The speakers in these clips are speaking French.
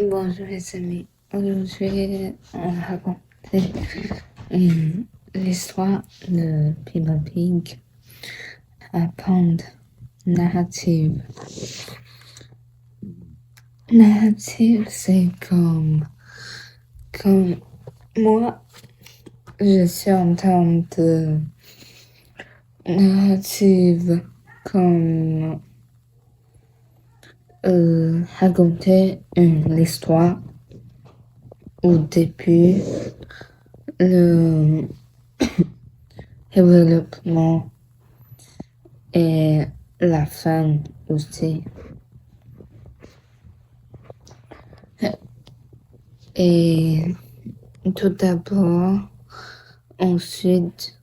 Bonjour les amis, aujourd'hui on va raconter une- l'histoire de Peppa Pig à Pond. Narrative. Narrative, c'est comme moi, je suis en train de narrative comme raconter une histoire au début, le développement et la fin aussi. Et tout d'abord, ensuite,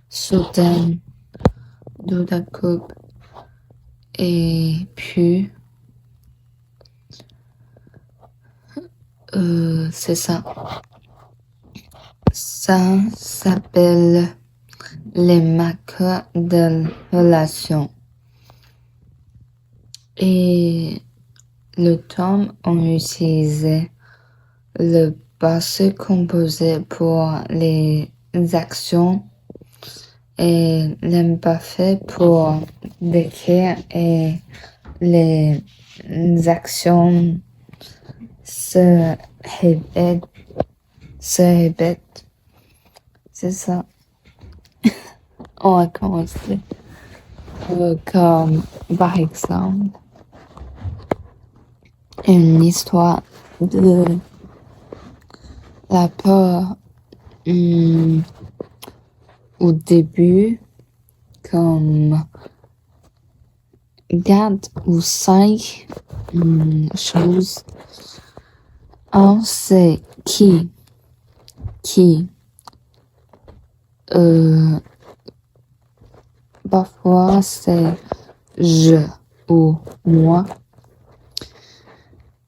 soudain, de la coupe, et puis, c'est ça. Ça s'appelle les marqueurs de relation. Et le tome, on utilisait le passé composé pour les actions et l'imparfait pour décrire et les actions se répètent, se répètent. C'est ça. On va commencer. Comme par exemple, une histoire de la peur au début, comme 4 ou 5 choses. Un, c'est qui. Parfois, c'est je ou moi.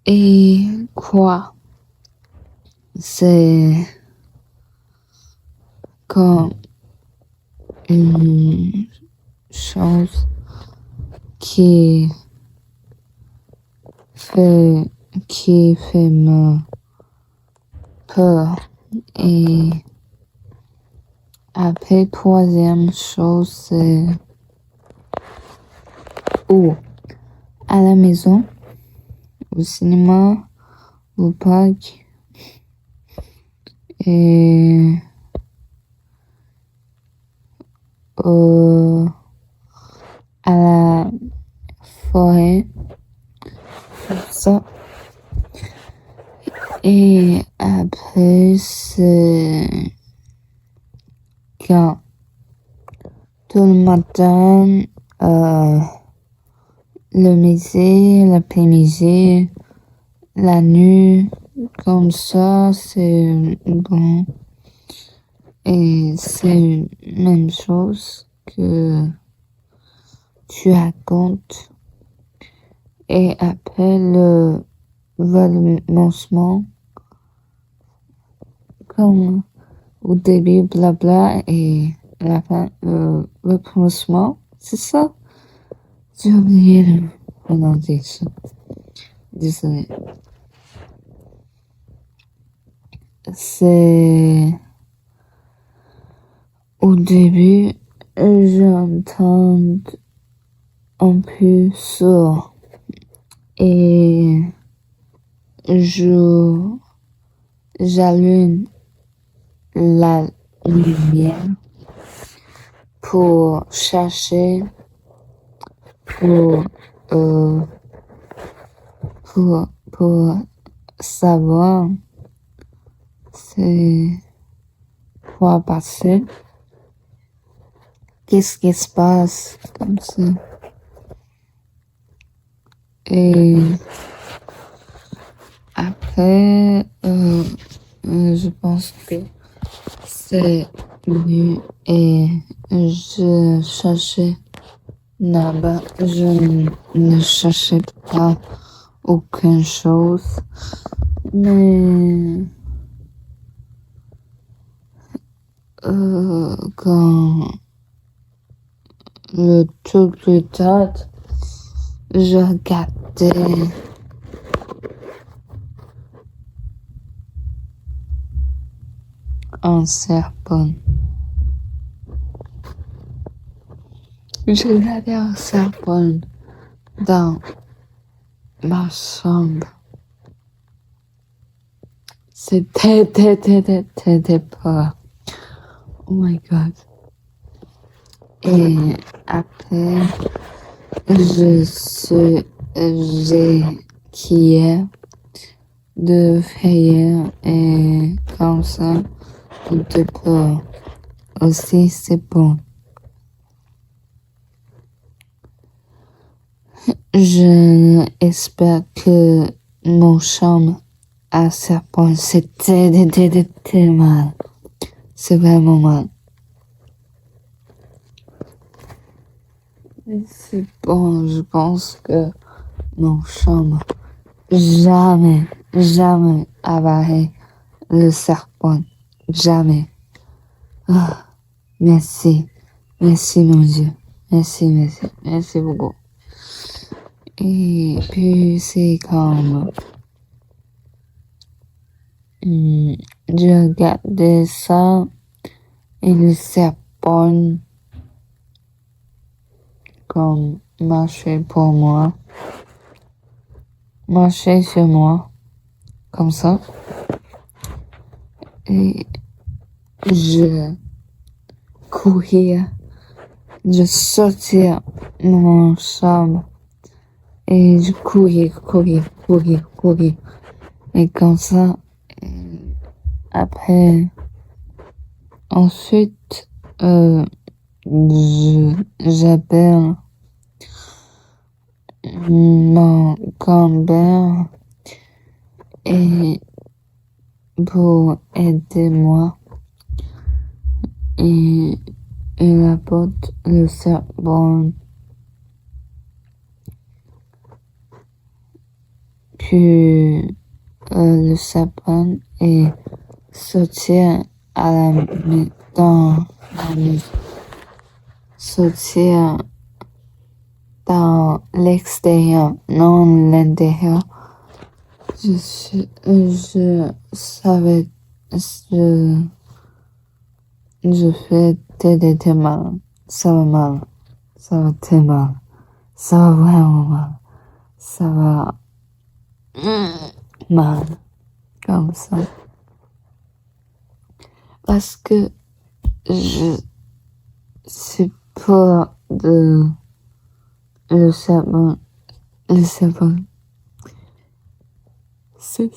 Et quoi? C'est comme une chose qui fait, qui fait me peur. Et après, troisième chose, c'est où? À la maison, au cinéma, au parc, et à la forêt, ça. Et après, c'est quand tout le matin, le midi, l'après-midi, la nuit, comme ça, c'est bon. Et c'est la même chose que tu racontes. Et après le lancement, comme au début, blabla, et à la fin, le prononcement, c'est ça? J'ai oublié de prononcer ça. Désolé. C'est au début, j'entends un peu sourd et j'allume la lumière pour chercher, pour, euh, pour savoir c'est quoi passer, qu'est-ce qui se passe comme ça. Et après, je pense que c'est lui et je cherchais là-bas, je ne cherchais pas aucune chose, mais quand le truc plus tard, je regarde J'étais un serpent. J'avais un serpent dans ma chambre. C'était peur. Oh my god. Et après, j'ai essayé de faire et comme ça, de peur. Aussi, c'est bon. J'espère que mon chambre à serpent, c'était mal. C'est vraiment mal. Mais c'est bon, je pense que mon chambre jamais avaler le serpent. Jamais. Ah, merci mon Dieu. Merci beaucoup. Et puis c'est comme je regardais ça et le serpent comme marchait pour moi, marchait sur moi comme ça et je courais, je sortais de mon chambre et je courais et comme ça après ensuite j'appelle mon grand-père et pour aider moi et il apporte le serpent. Puis le serpent est sorti à dans la maison, sorti dans l'extérieur, non l'intérieur. Je savais, je fais très mal. Ça va mal. Ça va très mal. Ça va vraiment mal. Ça va mal. Comme ça. Parce que je suis peur de le serpent. Le serpent. C'est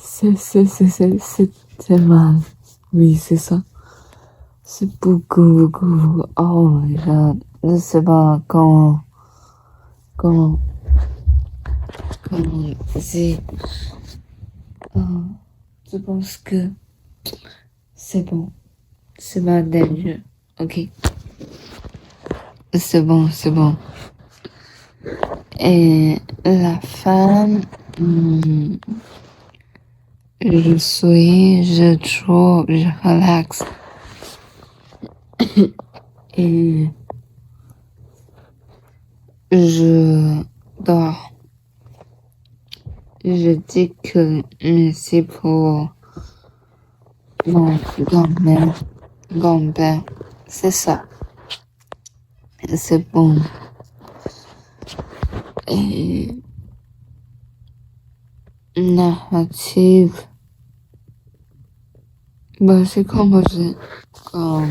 mal. Oui, c'est ça. C'est beaucoup. Oh my god. Je sais pas comment c'est. Je pense que c'est bon. C'est pas dangereux. Ok. C'est bon. Et la femme, je trouve, je relaxe. Et je dors. Je dis que merci pour mon grand-père. C'est ça. C'est bon. Et narrative. C'est composé comme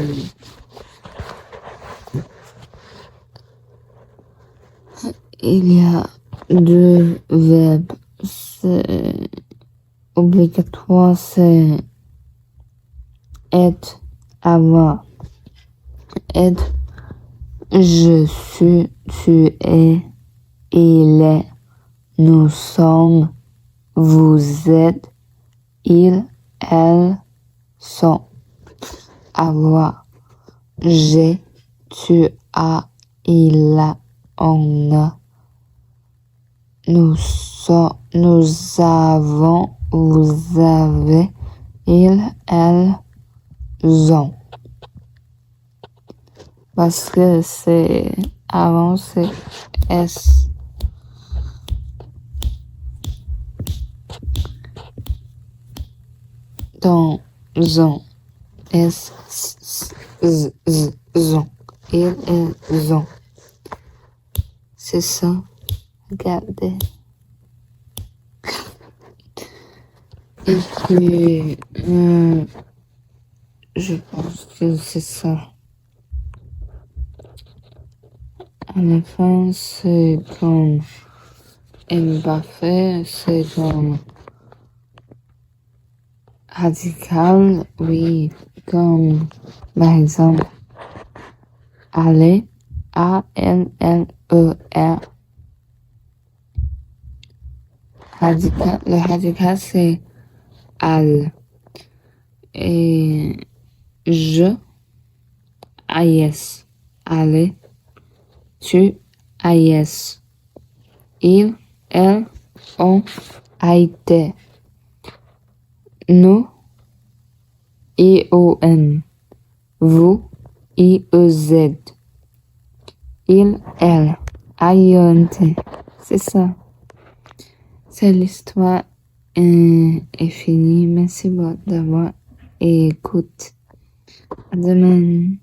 il y a deux verbes. C'est obligatoire, c'est être, avoir. Être, je suis, tu es, il est, nous sommes, vous êtes, ils, elles sont. Avoir, j'ai, tu as, il a, on a. Nous avons, vous avez, ils, elles ont. Parce que c'est avant c'est S. Ton, zon. S, z, zon. Il, zon. C'est ça. Regardez. Et puis, je pense que c'est ça. À la fin, c'est comme Mbappé, c'est comme radical, oui, comme par exemple, aller, A-L-L-E-R. Radical, le radical, c'est al. Et je, AIS. Aller, tu, AIS. Il, elle, on, AIT. Nous, I-O-N. Vous, I-E-Z. Il, elle, A-I-O-N-T. C'est ça. C'est l'histoire est finie. Merci d'avoir écouté. À demain.